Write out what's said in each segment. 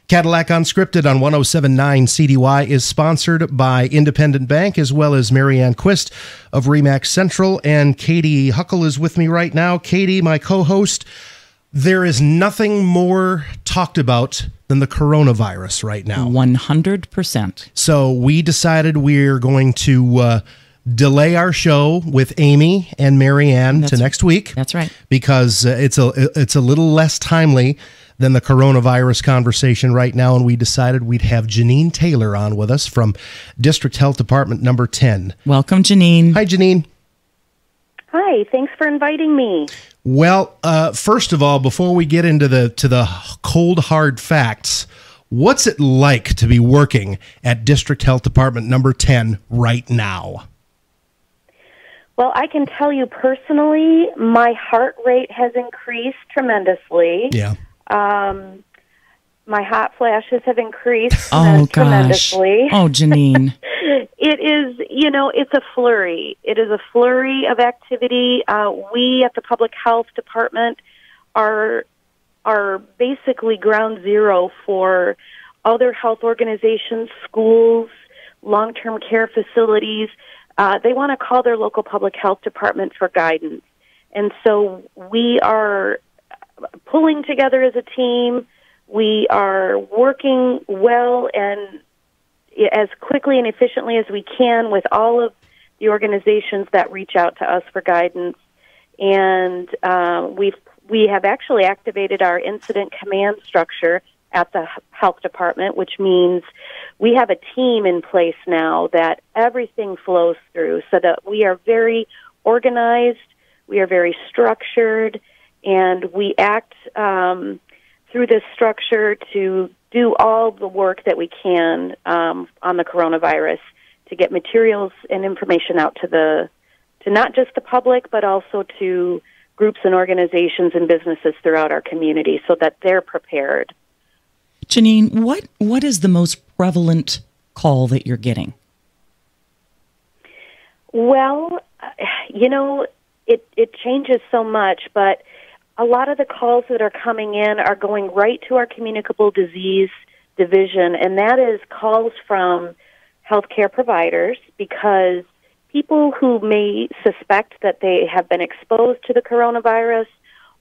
Cadillac Unscripted on 107.9 CDY is sponsored by Independent Bank as well as Marianne Quist of Remax Central, and Katy Huckle is with me right now. Katy, my co-host, there is nothing more talked about than the coronavirus right now. 100%. So we decided we're going to delay our show with Amy and Marianne to next week. That's right. Because it's a little less timely than the coronavirus conversation right now, and we decided we'd have Jeannie Taylor on with us from District Health Department number 10. Welcome, Jeannie. Hi, Jeannie. Hi, thanks for inviting me. Well, first of all, before we get into the cold, hard facts, what's it like to be working at District Health Department number 10 right now? Well, I can tell you personally, my heart rate has increased tremendously. Yeah. My hot flashes have increased Gosh. tremendously. Oh, Jeanine. It is, it's a flurry. It is a flurry of activity. We at the Public Health Department are basically ground zero for other health organizations, schools, long-term care facilities. They want to call their local public health department for guidance. And so we are pulling together as a team. We are working well and as quickly and efficiently as we can with all of the organizations that reach out to us for guidance. And we have actually activated our incident command structure at the health department, which means we have a team in place now that everything flows through so that we are very organized, we are very structured, and we act through this structure to do all the work that we can on the coronavirus to get materials and information out to not just the public, but also to groups and organizations and businesses throughout our community so that they're prepared. Jeanine, what is the most prevalent call that you're getting? Well, it changes so much, but a lot of the calls that are coming in are going right to our communicable disease division, and that is calls from healthcare providers because people who may suspect that they have been exposed to the coronavirus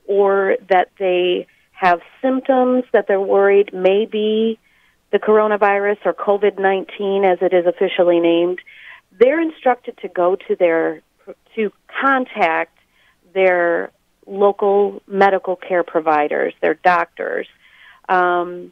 or that they have symptoms that they're worried may be the coronavirus or COVID-19 as it is officially named, they're instructed to go to contact their local medical care providers, their doctors. And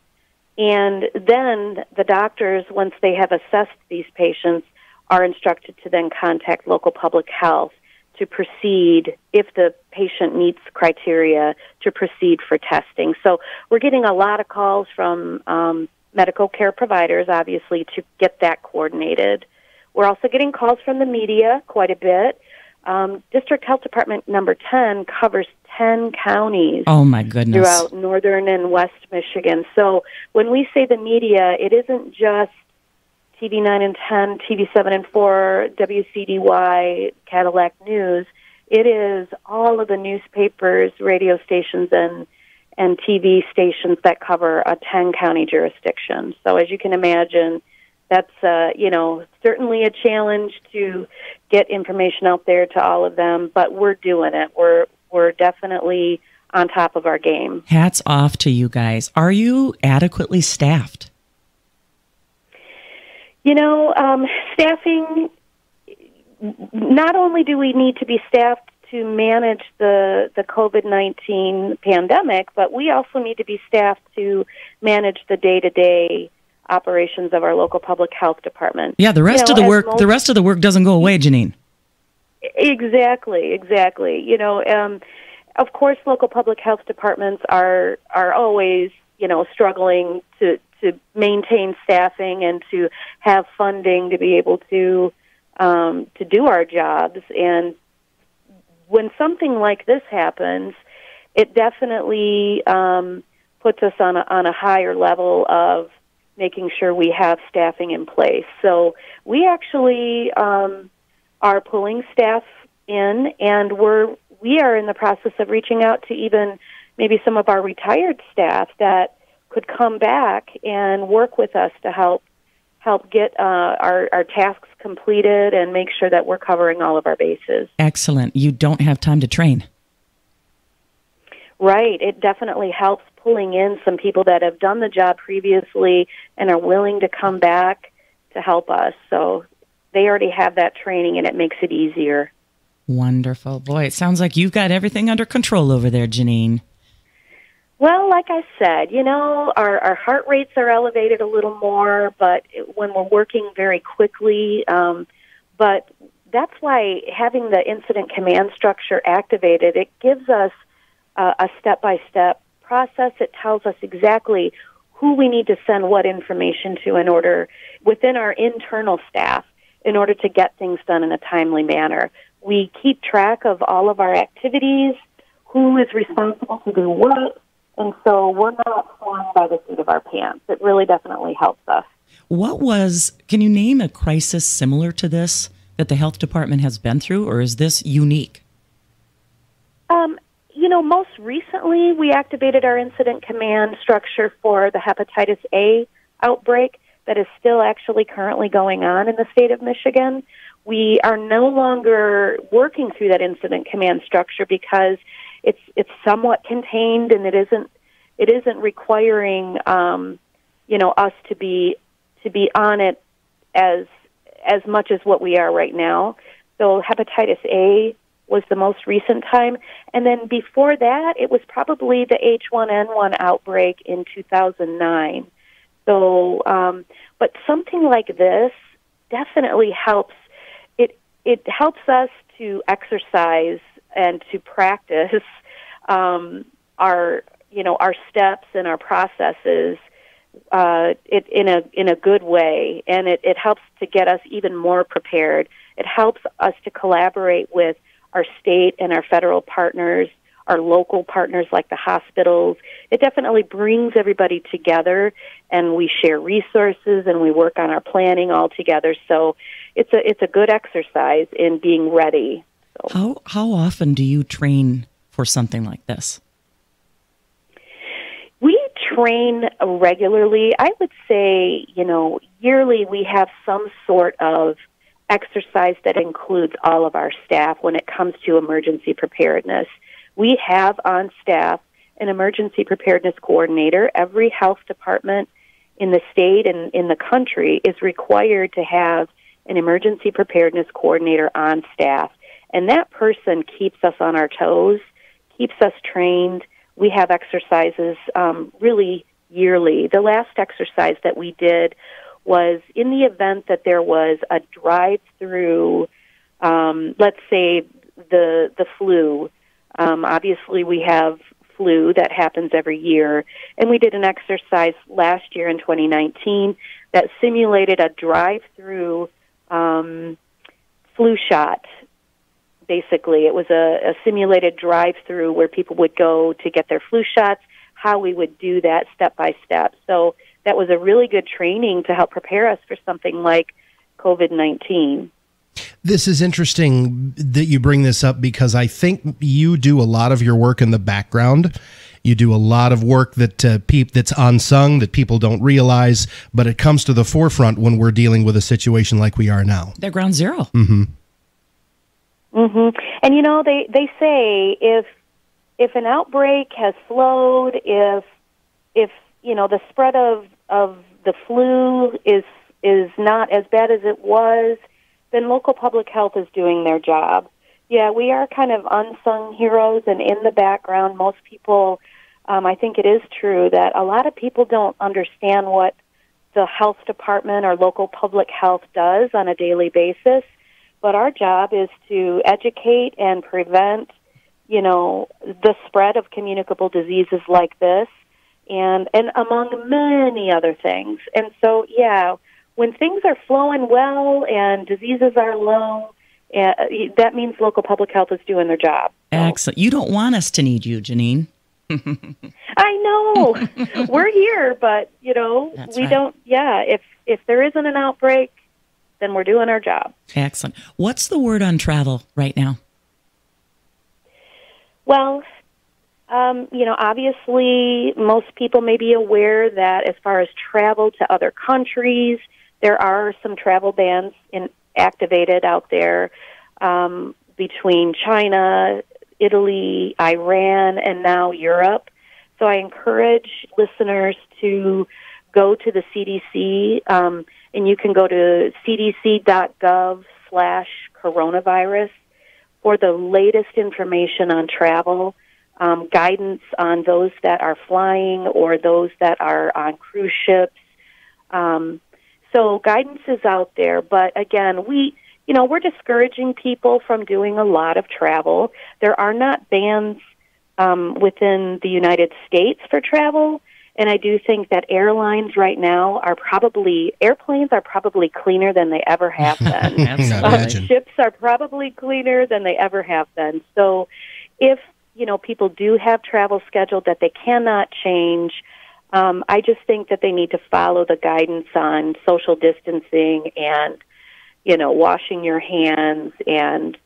then the doctors, once they have assessed these patients, are instructed to then contact local public health to proceed, if the patient meets criteria, to proceed for testing. So we're getting a lot of calls from medical care providers, obviously, to get that coordinated. We're also getting calls from the media quite a bit. District Health Department number 10 covers 10 counties. Oh, my goodness. Throughout northern and west Michigan. So when we say the media, it isn't just TV 9 and 10, TV 7 and 4, WCDY, Cadillac News. It is all of the newspapers, radio stations, and TV stations that cover a 10-county jurisdiction. So as you can imagine, that's certainly a challenge to get information out there to all of them, but we're doing it. We're definitely on top of our game. Hats off to you guys. Are you adequately staffed? Staffing, not only do we need to be staffed to manage the COVID-19 pandemic, but we also need to be staffed to manage the day-to-day operations of our local public health department. Yeah, the rest of the work doesn't go away, Jeanine. Exactly. Of course, local public health departments are always, struggling to maintain staffing and to have funding to be able to do our jobs. And when something like this happens, it definitely puts us on a higher level of making sure we have staffing in place. So we actually are pulling staff in, and we are in the process of reaching out to even maybe some of our retired staff that could come back and work with us to help get our tasks completed and make sure that we're covering all of our bases. Excellent. You don't have time to train. Right. It definitely helps pulling in some people that have done the job previously and are willing to come back to help us. So they already have that training, and it makes it easier. Wonderful. Boy, it sounds like you've got everything under control over there, Jeanine. Well, like I said, our heart rates are elevated a little more, but when we're working very quickly, but that's why having the incident command structure activated, it gives us a step-by-step process. It tells us exactly who we need to send what information to in order, within our internal staff, in order to get things done in a timely manner. We keep track of all of our activities, who is responsible to do what, and so we're not flying by the seat of our pants. It really definitely helps us. Can you name a crisis similar to this that the health department has been through, or is this unique? Most recently we activated our incident command structure for the hepatitis A outbreak that is still actually currently going on in the state of Michigan. We are no longer working through that incident command structure because it's somewhat contained, and it isn't requiring us to be on it as much as what we are right now. So hepatitis A was the most recent time, and then before that, it was probably the H1N1 outbreak in 2009. So, but something like this definitely helps. It helps us to exercise and to practice our steps and our processes in a good way, and it helps to get us even more prepared. It helps us to collaborate with our state and our federal partners, our local partners like the hospitals. It definitely brings everybody together, and we share resources and we work on our planning all together. So it's a good exercise in being ready. So. How often do you train for something like this? We train regularly. I would say, yearly we have some sort of exercise that includes all of our staff when it comes to emergency preparedness. We have on staff an emergency preparedness coordinator. Every health department in the state and in the country is required to have an emergency preparedness coordinator on staff. And that person keeps us on our toes, keeps us trained. We have exercises really yearly. The last exercise that we did was in the event that there was a drive-through, let's say the flu. Obviously, we have flu that happens every year, and we did an exercise last year in 2019 that simulated a drive-through flu shot. Basically, it was a simulated drive-through where people would go to get their flu shots, how we would do that step by step. So that was a really good training to help prepare us for something like COVID-19. This is interesting that you bring this up because I think you do a lot of your work in the background. You do a lot of work that that's unsung, that people don't realize, but it comes to the forefront when we're dealing with a situation like we are now. They're ground zero. Mm-hmm. Mm-hmm. And they say if an outbreak has slowed, if the spread of the flu is not as bad as it was, then local public health is doing their job. Yeah, we are kind of unsung heroes, and in the background, most people, I think it is true that a lot of people don't understand what the health department or local public health does on a daily basis. But our job is to educate and prevent, the spread of communicable diseases like this, and among many other things. And so, yeah, when things are flowing well and diseases are low, that means local public health is doing their job. Excellent. You don't want us to need you, Jeanine. I know. We're here, but, That's we right. don't, if there isn't an outbreak, then we're doing our job. Excellent. What's the word on travel right now? Well, Obviously, most people may be aware that as far as travel to other countries, there are some travel bans activated out there between China, Italy, Iran, and now Europe. So I encourage listeners to go to the CDC, and you can go to cdc.gov/coronavirus for the latest information on travel, guidance on those that are flying or those that are on cruise ships. So guidance is out there, but again, we're discouraging people from doing a lot of travel. There are not bans within the United States for travel, and I do think that airplanes are probably cleaner than they ever have been. Ships are probably cleaner than they ever have been. So if, people do have travel scheduled that they cannot change, I just think that they need to follow the guidance on social distancing and, washing your hands and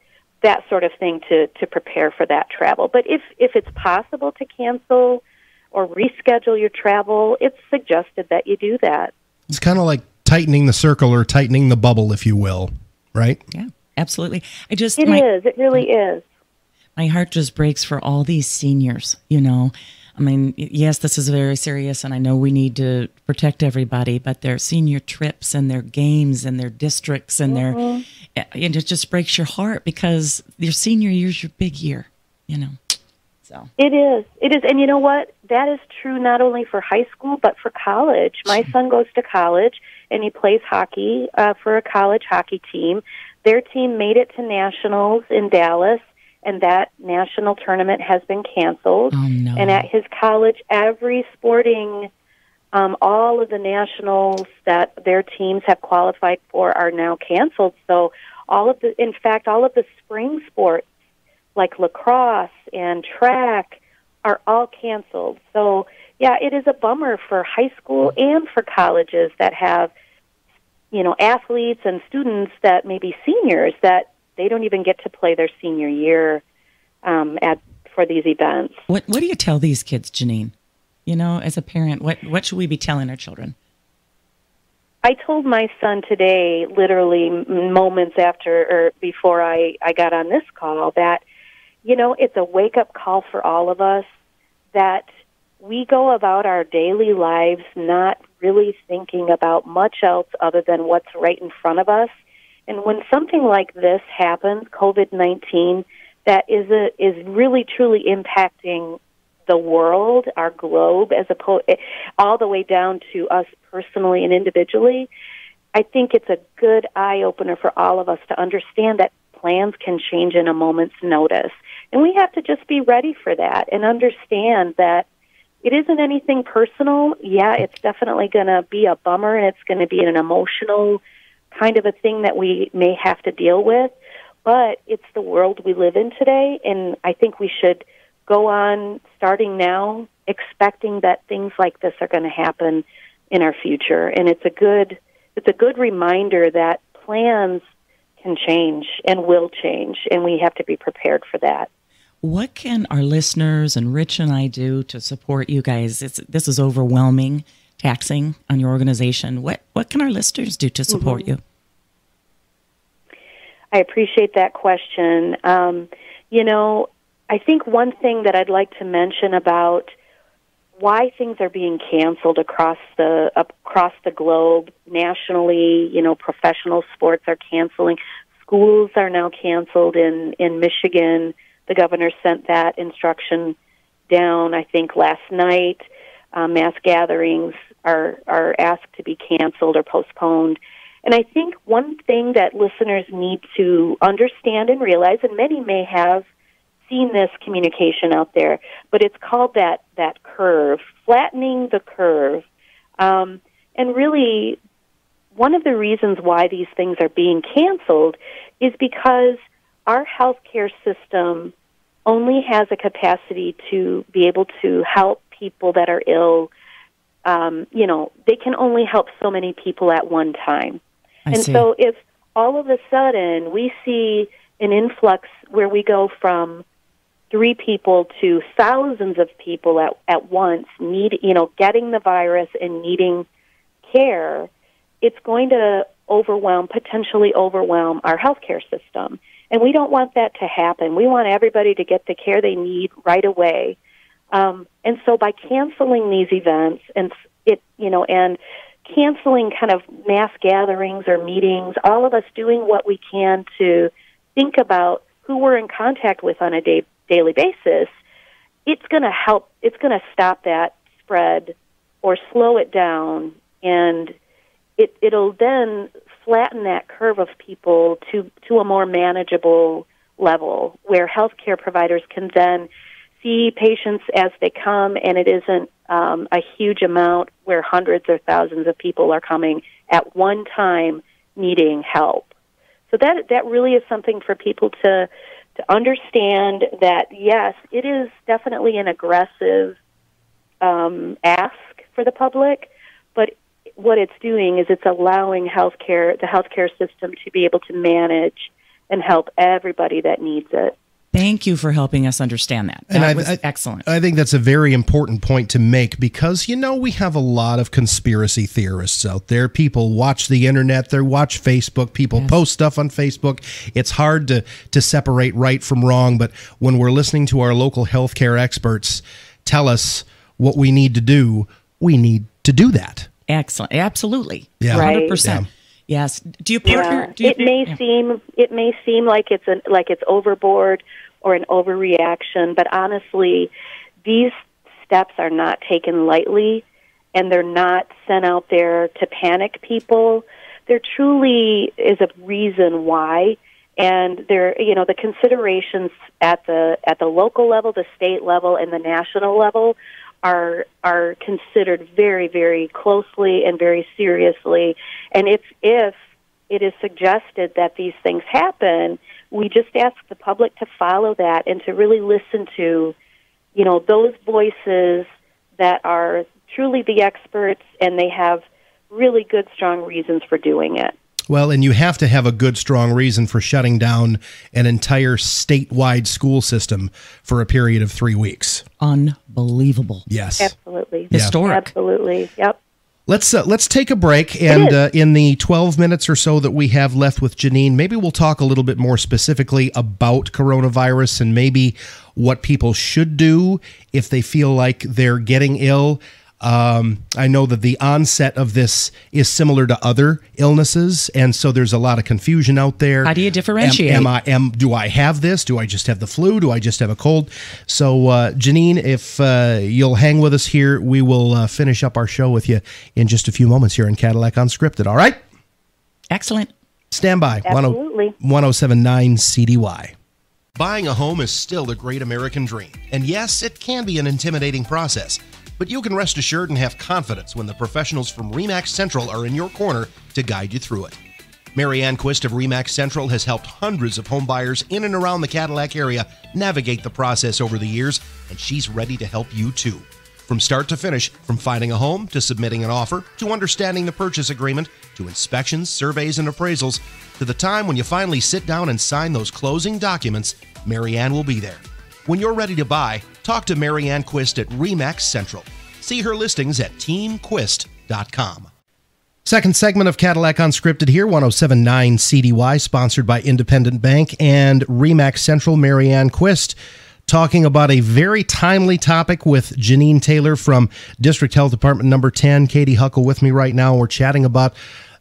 that sort of thing to prepare for that travel. But if it's possible to cancel or reschedule your travel, it's suggested that you do that. It's kind of like tightening the circle or tightening the bubble, if you will, right? Yeah, absolutely. It really is. My heart just breaks for all these seniors, I mean, yes, this is very serious, and I know we need to protect everybody, but their senior trips and their games and their districts and it just breaks your heart because your senior year is your big year, So It is. And you know what? That is true not only for high school, but for college. My son goes to college, and he plays hockey for a college hockey team. Their team made it to nationals in Dallas, and that national tournament has been canceled. Oh, no. And at his college, every sporting, all of the nationals that their teams have qualified for are now canceled. So all of the spring sports like lacrosse and track are all canceled. So, yeah, it is a bummer for high school and for colleges that have, athletes and students that may be seniors that they don't even get to play their senior year for these events. What do you tell these kids, Jeanine? As a parent, what should we be telling our children? I told my son today, literally moments after or before I got on this call, that, it's a wake-up call for all of us that we go about our daily lives not really thinking about much else other than what's right in front of us. And when something like this happens, COVID-19, that is really truly impacting the world, our globe, all the way down to us personally and individually, I think it's a good eye-opener for all of us to understand that plans can change in a moment's notice. And we have to just be ready for that and understand that it isn't anything personal. Yeah, it's definitely going to be a bummer, and it's going to be an emotional kind of a thing that we may have to deal with, but it's the world we live in today, and I think we should go on starting now expecting that things like this are going to happen in our future. And it's a good reminder that plans can change and will change, and we have to be prepared for that. What can our listeners and Rich and I do to support you guys? This is overwhelming, taxing on your organization. What can our listeners do to support you? I appreciate that question. I think one thing that I'd like to mention about why things are being canceled across the globe nationally, professional sports are canceling. Schools are now canceled in Michigan. The governor sent that instruction down, I think, last night. Mass gatherings are asked to be canceled or postponed. And I think one thing that listeners need to understand and realize, and many may have seen this communication out there, but it's called that curve, flattening the curve. And really, one of the reasons why these things are being canceled is because our healthcare system only has a capacity to be able to help people that are ill. They can only help so many people at one time. So if all of a sudden we see an influx where we go from 3 people to thousands of people at once getting the virus and needing care, it's going to potentially overwhelm our healthcare system. And we don't want that to happen. We want everybody to get the care they need right away. And so by canceling these events and canceling kind of mass gatherings or meetings, all of us doing what we can to think about who we're in contact with on a daily basis, it's going to help. It's going to stop that spread or slow it down, and it'll then flatten that curve of people to a more manageable level where healthcare providers can then see patients as they come, and it isn't a huge amount where hundreds or thousands of people are coming at one time needing help. So that really is something for people to understand that, yes, it is definitely an aggressive ask for the public, but what it's doing is it's allowing the healthcare system to be able to manage and help everybody that needs it. Thank you for helping us understand that. That was excellent. I think that's a very important point to make because, we have a lot of conspiracy theorists out there. People watch the internet, they watch Facebook, people post stuff on Facebook. It's hard to separate right from wrong, but when we're listening to our local healthcare experts tell us what we need to do, we need to do that. Excellent. Absolutely. Yeah. 100%. Yeah. Yes. Do you partner? Yeah. It may seem like it's overboard or an overreaction, but honestly, these steps are not taken lightly, and they're not sent out there to panic people. There truly is a reason why, and the considerations at the local level, the state level, and the national level are considered very, very closely and very seriously. And if it is suggested that these things happen, we just ask the public to follow that and to really listen to, those voices that are truly the experts, and they have really good, strong reasons for doing it. Well, and you have to have a good, strong reason for shutting down an entire statewide school system for a period of 3 weeks. Unbelievable. Yes. Absolutely. Historic. Absolutely. Yep. Let's take a break, and in the 12 minutes or so that we have left with Jeanine, maybe we'll talk a little bit more specifically about coronavirus and maybe what people should do if they feel like they're getting ill. I know that the onset of this is similar to other illnesses, and so there's a lot of confusion out there. How do you differentiate? Do I have this? Do I just have the flu? Do I just have a cold? So, Jeanine, if you'll hang with us here, we will finish up our show with you in just a few moments here in Cadillac Unscripted. All right? Excellent. Stand by. Absolutely. 1079 CDY. Buying a home is still the great American dream. And yes, it can be an intimidating process. But you can rest assured and have confidence when the professionals from RE/MAX Central are in your corner to guide you through it. Mary Ann Quist of RE/MAX Central has helped hundreds of home buyers in and around the Cadillac area navigate the process over the years, and she's ready to help you too. From start to finish, from finding a home to submitting an offer, to understanding the purchase agreement, to inspections, surveys, and appraisals, to the time when you finally sit down and sign those closing documents, Mary Ann will be there. When you're ready to buy, talk to Mary Ann Quist at RE/MAX Central. See her listings at teamquist.com. Second segment of Cadillac Unscripted here, 1079 CDY, sponsored by Independent Bank and RE/MAX Central. Mary Ann Quist talking about a very timely topic with Jeanine Taylor from District Health Department number 10. Katy Huckle with me right now. We're chatting about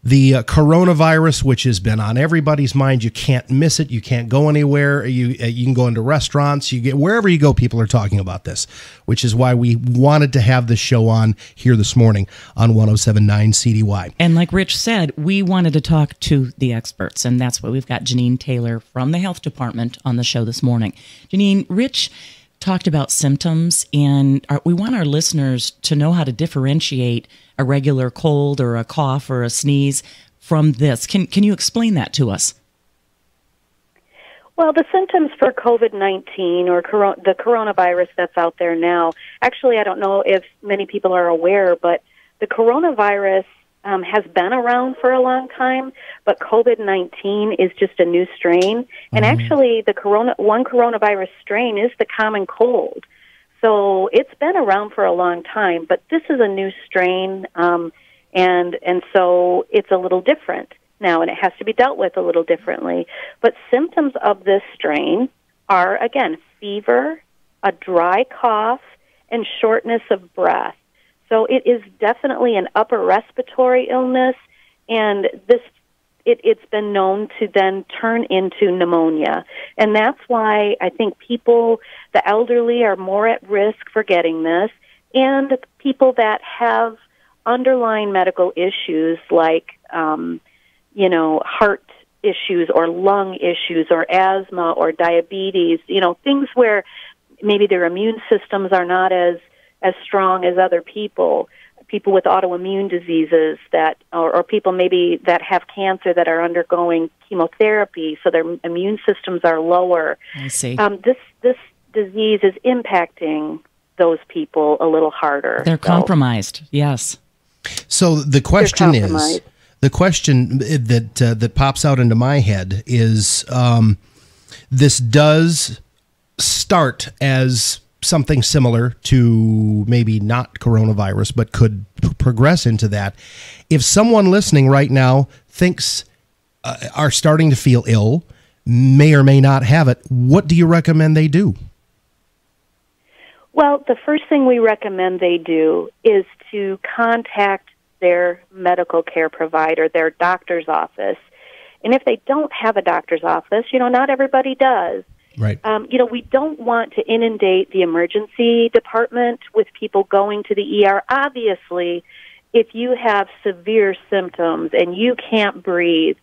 the coronavirus, which has been on everybody's mind. You can't miss it. You can't go anywhere. You can go into restaurants. Wherever you go, people are talking about this, which is why we wanted to have this show on here this morning on 1079 CDY. And like Rich said, we wanted to talk to the experts, and that's why we've got Jeanine Taylor from the Health Department on the show this morning. Jeanine, Rich talked about symptoms, and we want our listeners to know how to differentiate a regular cold or a cough or a sneeze from this. Can you explain that to us? Well, the symptoms for COVID-19 or the coronavirus that's out there now, actually, I don't know if many people are aware, but the coronavirus has been around for a long time, but COVID-19 is just a new strain. And actually, one coronavirus strain is the common cold. So it's been around for a long time, but this is a new strain, and so it's a little different now, and it has to be dealt with a little differently. But symptoms of this strain are, again, fever, a dry cough, and shortness of breath. So it is definitely an upper respiratory illness, and it's been known to then turn into pneumonia. And that's why I think the elderly are more at risk for getting this, and people that have underlying medical issues like, heart issues or lung issues or asthma or diabetes, things where maybe their immune systems are not as strong as other people with autoimmune diseases or people maybe that have cancer that are undergoing chemotherapy, so their immune systems are lower. I see. This disease is impacting those people a little harder. They're compromised, yes. So the question that pops out into my head is, this does start as something similar to maybe not coronavirus, but could progress into that. If someone listening right now thinks are starting to feel ill, may or may not have it, what do you recommend they do? Well, the first thing we recommend they do is to contact their medical care provider, their doctor's office. And if they don't have a doctor's office, not everybody does. Right. We don't want to inundate the emergency department with people going to the ER. Obviously, if you have severe symptoms and you can't breathe,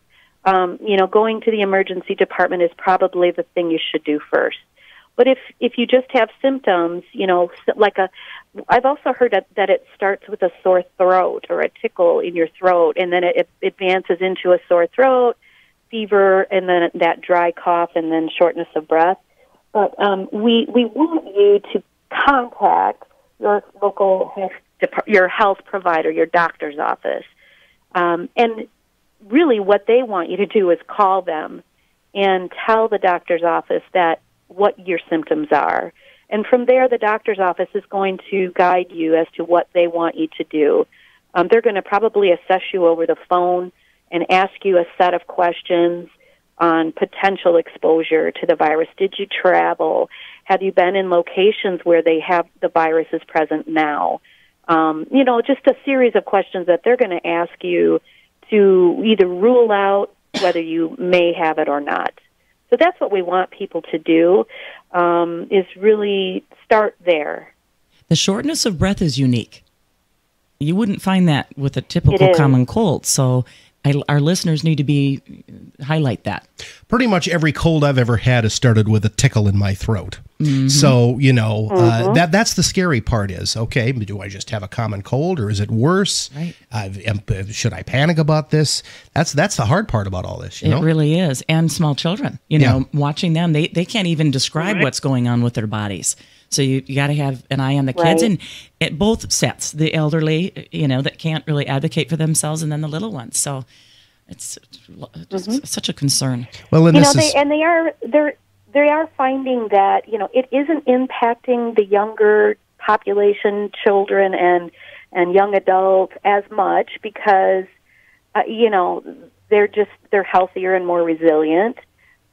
going to the emergency department is probably the thing you should do first. But if you just have symptoms, I've also heard that it starts with a sore throat or a tickle in your throat, and then it advances into a sore throat, fever, and then that dry cough, and then shortness of breath. But we want you to contact your local your health provider, your doctor's office. And really what they want you to do is call them and tell the doctor's office what your symptoms are. And from there, the doctor's office is going to guide you as to what they want you to do. They're going to probably assess you over the phone and ask you a set of questions on potential exposure to the virus. Did you travel? Have you been in locations where they have the virus is present now? Just a series of questions that they're going to ask you to either rule out whether you may have it or not. So that's what we want people to do, is really start there. The shortness of breath is unique. You wouldn't find that with a typical common cold. So our listeners need to highlight that. Pretty much every cold I've ever had has started with a tickle in my throat. Mm-hmm. So, that's the scary part is, okay, do I just have a common cold or is it worse? Right. Should I panic about this? That's the hard part about all this, It really is. And small children, watching them, they can't even describe what's going on with their bodies. So you got to have an eye on the kids, and at both sets, the elderly, that can't really advocate for themselves, and then the little ones. So it's such a concern. Well, and they are finding that it isn't impacting the younger population, children and young adults as much because they're healthier and more resilient.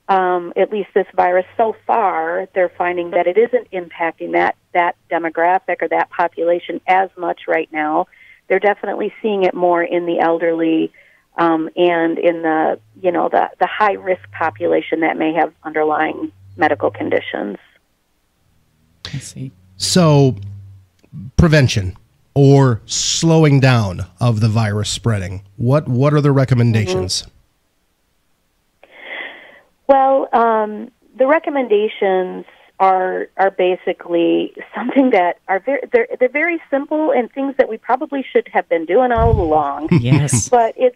At least this virus so far, they're finding that it isn't impacting that demographic or that population as much right now. They're definitely seeing it more in the elderly and in the high risk population that may have underlying medical conditions. I see. So, prevention or slowing down of the virus spreading. What are the recommendations? Mm-hmm. Well, the recommendations are basically something that are they're very simple and things that we probably should have been doing all along. Yes. But it's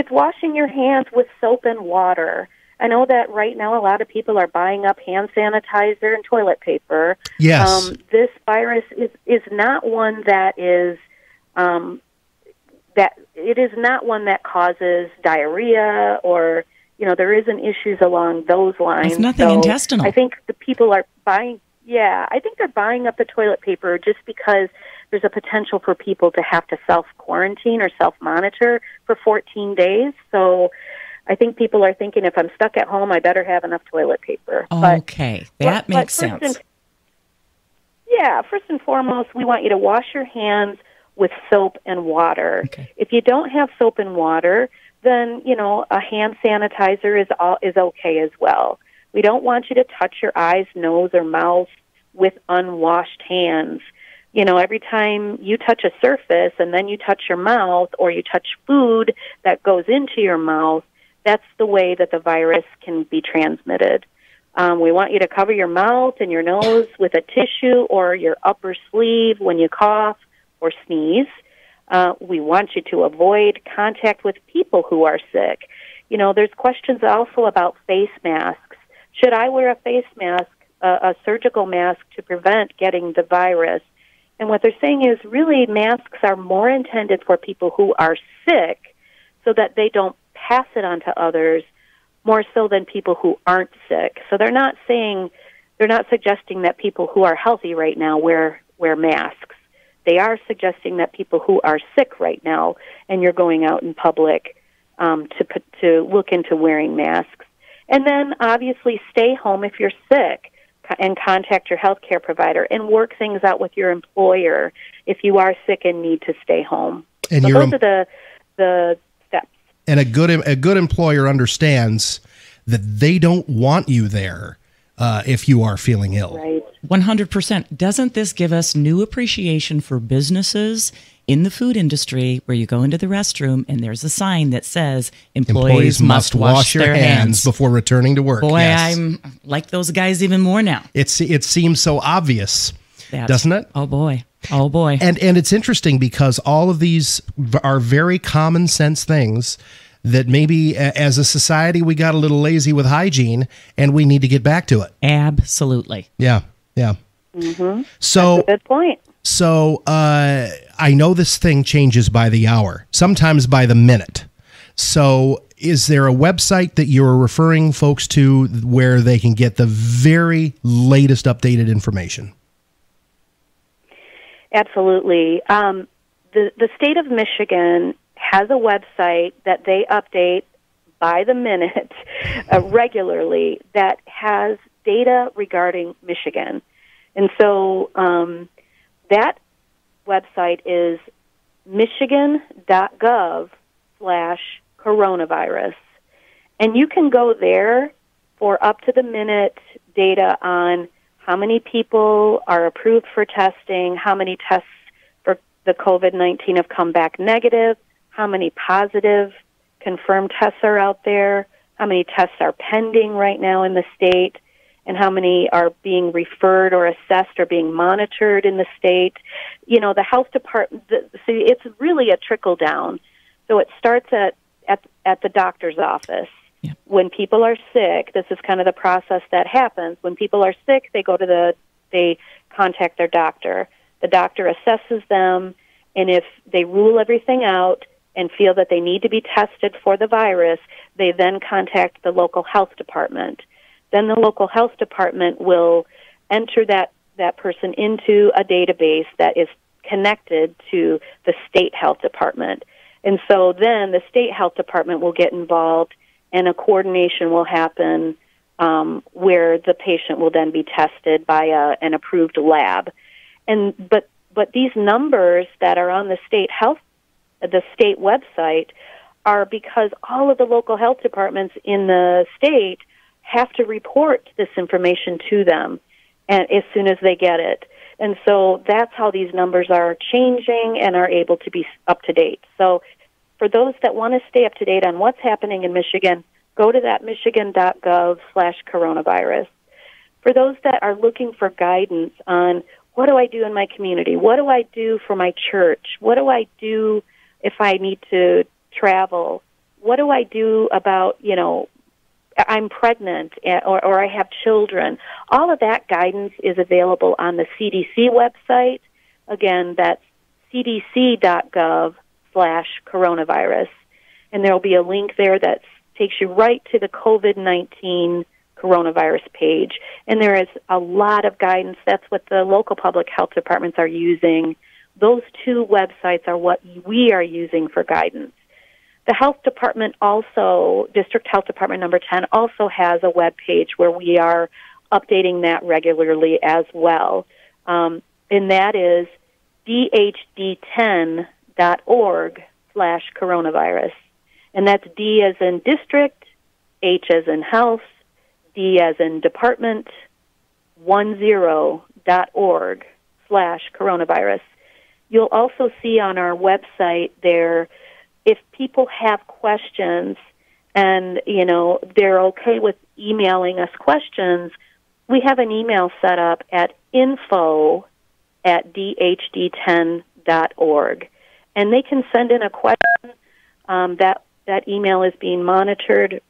washing your hands with soap and water. I know that right now a lot of people are buying up hand sanitizer and toilet paper. Yes. This virus is not one that is that it is not one that causes diarrhea or, there isn't issues along those lines. It's nothing intestinal. I think the people are buying, I think they're buying up the toilet paper just because there's a potential for people to have to self-quarantine or self-monitor for 14 days. So I think people are thinking, if I'm stuck at home, I better have enough toilet paper. Okay, that makes sense. First and foremost, we want you to wash your hands with soap and water. Okay. If you don't have soap and water, then, a hand sanitizer is okay as well. We don't want you to touch your eyes, nose, or mouth with unwashed hands. Every time you touch a surface and then you touch your mouth or you touch food that goes into your mouth, that's the way that the virus can be transmitted. We want you to cover your mouth and your nose with a tissue or your upper sleeve when you cough or sneeze. We want you to avoid contact with people who are sick. There's questions also about face masks. Should I wear a face mask, a surgical mask, to prevent getting the virus? And what they're saying is really masks are more intended for people who are sick so that they don't pass it on to others, more so than people who aren't sick. So they're not suggesting that people who are healthy right now wear masks. They are suggesting that people who are sick right now, and you're going out in public, to look into wearing masks. And then obviously stay home if you're sick and contact your healthcare provider and work things out with your employer if you are sick and need to stay home. And so those are the steps. And a good employer understands that they don't want you there if you are feeling ill. Right. 100%. Doesn't this give us new appreciation for businesses in the food industry where you go into the restroom and there's a sign that says employees must wash their hands before returning to work? Boy, yes. I'm like those guys even more now. It seems so obvious, doesn't it? Oh, boy. Oh, boy. And it's interesting because all of these are very common sense things that maybe as a society we got a little lazy with hygiene and we need to get back to it. Absolutely. Yeah. Mm-hmm. So that's a good point. So I know this thing changes by the hour, sometimes by the minute. So is there a website that you're referring folks to where they can get the very latest updated information? Absolutely. The state of Michigan has a website that they update by the minute regularly that has data regarding Michigan. And so that website is michigan.gov/coronavirus. And you can go there for up-to-the-minute data on how many people are approved for testing, how many tests for the COVID-19 have come back negative, how many positive confirmed tests are out there, how many tests are pending right now in the state, and how many are being referred or assessed or being monitored in the state. The health department, it's really a trickle down. So it starts at the doctor's office. Yeah. When people are sick, this is kind of the process that happens. When people are sick, they contact their doctor. The doctor assesses them, and if they rule everything out and feel that they need to be tested for the virus, they then contact the local health department. Then the local health department will enter that person into a database that is connected to the state health department. And so then the state health department will get involved, and a coordination will happen where the patient will then be tested by an approved lab. But these numbers that are on the state website are because all of the local health departments in the state have to report this information to them and as soon as they get it. And so that's how these numbers are changing and are able to be up to date. So for those that want to stay up to date on what's happening in Michigan, go to that michigan.gov/coronavirus. For those that are looking for guidance on what do I do in my community, what do I do for my church, what do I do if I need to travel, what do I do about, I'm pregnant or I have children. All of that guidance is available on the CDC website. Again, that's cdc.gov coronavirus. And there will be a link there that takes you right to the COVID-19 coronavirus page. And there is a lot of guidance. That's what the local public health departments are using. Those two websites are what we are using for guidance. The health department also, District Health Department number 10, also has a web page where we are updating that regularly as well. And that is dhd10.org/coronavirus. And that's D as in district, H as in house, D as in department, 10.org/coronavirus. You'll also see on our website there, if people have questions and, they're okay with emailing us questions, we have an email set up at info@dhd10.org. And they can send in a question. That email is being monitored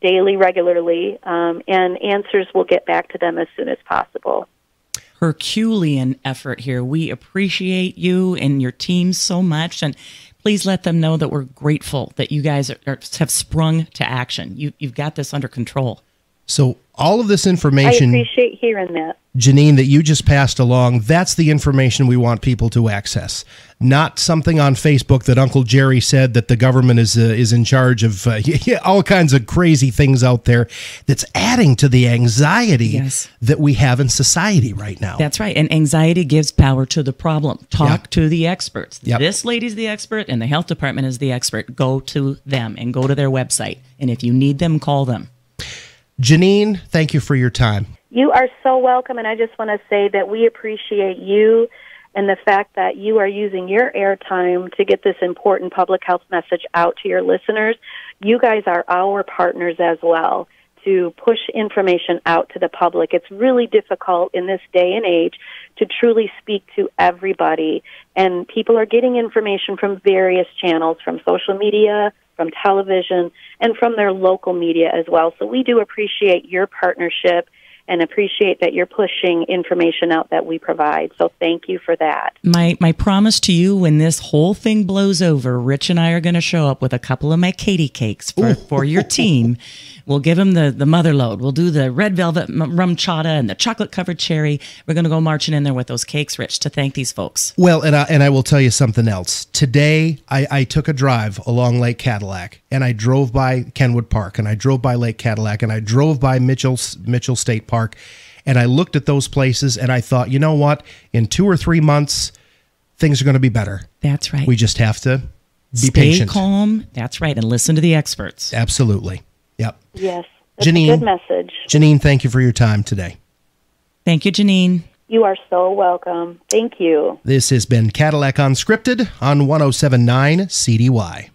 daily, regularly, and answers will get back to them as soon as possible. Herculean effort here. We appreciate you and your team so much, and please let them know that we're grateful that you guys have sprung to action. You've got this under control. So all of this information, I appreciate hearing that. Janine, that you just passed along, that's the information we want people to access. Not something on Facebook that Uncle Jerry said that the government is in charge of all kinds of crazy things out there that's adding to the anxiety that we have in society right now. That's right. And anxiety gives power to the problem. Talk to the experts. This lady's the expert and the health department is the expert. Go to them and go to their website. And if you need them, call them. Janine, thank you for your time. You are so welcome, and I just want to say that we appreciate you and the fact that you are using your airtime to get this important public health message out to your listeners. You guys are our partners as well to push information out to the public. It's really difficult in this day and age to truly speak to everybody, and people are getting information from various channels, from social media, from television, and from their local media as well. So we do appreciate your partnership and appreciate that you're pushing information out that we provide. So thank you for that. My promise to you, when this whole thing blows over, Rich and I are going to show up with a couple of my Katy cakes for your team. We'll give them the mother load. We'll do the red velvet rum chata and the chocolate covered cherry. We're going to go marching in there with those cakes, Rich, to thank these folks. Well, and I will tell you something else. Today, I took a drive along Lake Cadillac, and I drove by Kenwood Park, and I drove by Lake Cadillac, and I drove by Mitchell State Park, and I looked at those places, and I thought, you know what? In 2 or 3 months, things are going to be better. That's right. We just have to be Stay patient. calm. That's right, and listen to the experts. Absolutely. Yep. Yes, that's Janine, a good message. Janine, thank you for your time today. Thank you, Janine. You are so welcome. Thank you. This has been Cadillac Unscripted on 107.9 CDY.